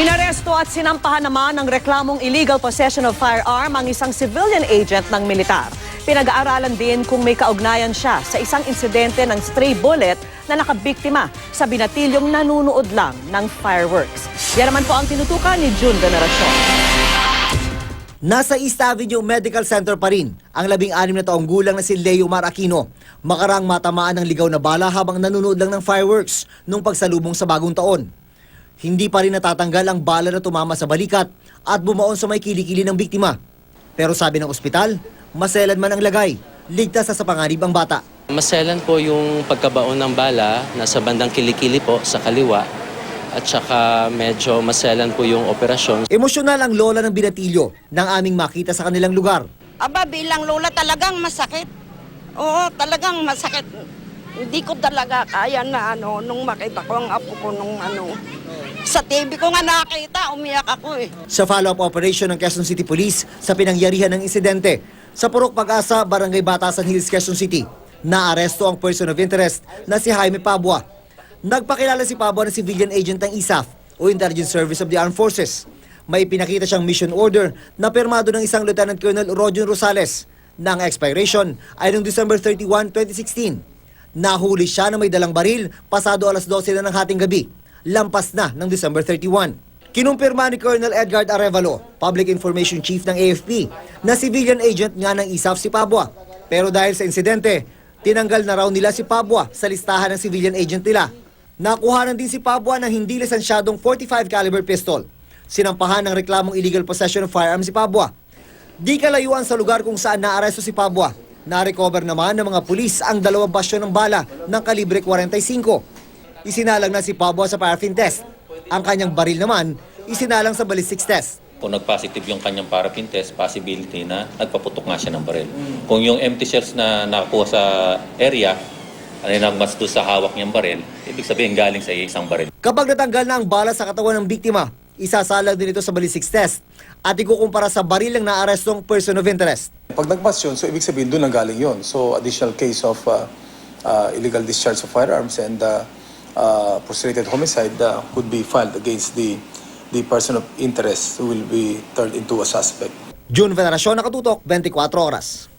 Inaresto at sinampahan naman ng reklamong illegal possession of firearm ang isang civilian agent ng militar. Pinag-aaralan din kung may kaugnayan siya sa isang insidente ng stray bullet na nakabiktima sa binatilyong nanunood lang ng fireworks. Yan naman po ang tinutukan ni June Veneracion. Nasa East Avenue Medical Center pa rin ang 16 na taong gulang na si Leo Mar Aquino. Makarang matamaan ng ligaw na bala habang nanonood lang ng fireworks nung pagsalubong sa bagong taon. Hindi pa rin natatanggal ang bala na tumama sa balikat at bumaon sa may kilikili ng biktima. Pero sabi ng ospital, maselan man ang lagay, ligtas sa panganib ang bata. Maselan po yung pagkabaon ng bala, nasa bandang kilikili po sa kaliwa. At saka medyo maselan po yung operasyon. Emosyonal ang lola ng binatilyo nang aming makita sa kanilang lugar. Aba, bilang lola talagang masakit. Oo, talagang masakit. Hindi ko talaga kaya na nung makita ko ang apo ko nung sa TV ko nga nakita, umiyak ako eh. Sa follow-up operation ng Quezon City Police sa pinangyarihan ng insidente, sa Purok Pag-asa, Barangay Batasan Hills, Quezon City, naaresto ang person of interest na si Jaime Pabua. Nagpakilala si Pabua na civilian agent ng ISAF o Intelligence Service of the Armed Forces. May pinakita siyang mission order na pirmado ng isang Lieutenant Colonel Rodion Rosales na ang expiration ay noong December 31, 2016. Nahuli siya na may dalang baril pasado alas 12 na ng hating gabi, lampas na ng December 31. Kinumpirma ni Colonel Edgar Arevalo, Public Information Chief ng AFP, na civilian agent nga ng ISAF si Pabua. Pero dahil sa insidente, tinanggal na raw nila si Pabua sa listahan ng civilian agent nila. Nakuhanan din si Pabua ng hindi lisensyadong .45 caliber pistol. Sinampahan ng reklamong illegal possession of firearms si Pabua. Di kalayuan sa lugar kung saan naaresto si Pabua. Na-recover naman ng mga pulis ang 2 basyon ng bala ng kalibre 45. Isinalang na si Pabua sa paraffin test. Ang kanyang baril naman, isinalang sa ballistics test. Kung nag-positive yung kanyang paraffin test, possibility na nagpaputok nga siya ng baril. Kung yung empty shells na nakakuha sa area, ay nagmatch doon sa hawak niyang baril, ibig sabihin galing sa isang baril. Kapag natanggal na ang bala sa katawan ng biktima, isasalang din ito sa ballistics test at ikukumpara sa baril ng naarestong person of interest. Pag nag-match yun, so ibig sabihin doon ang galing yun. So additional case of illegal discharge of firearms and frustrated homicide could be filed against the person of interest who will be turned into a suspect. June Veneracion, Nakatutok, 24 Oras.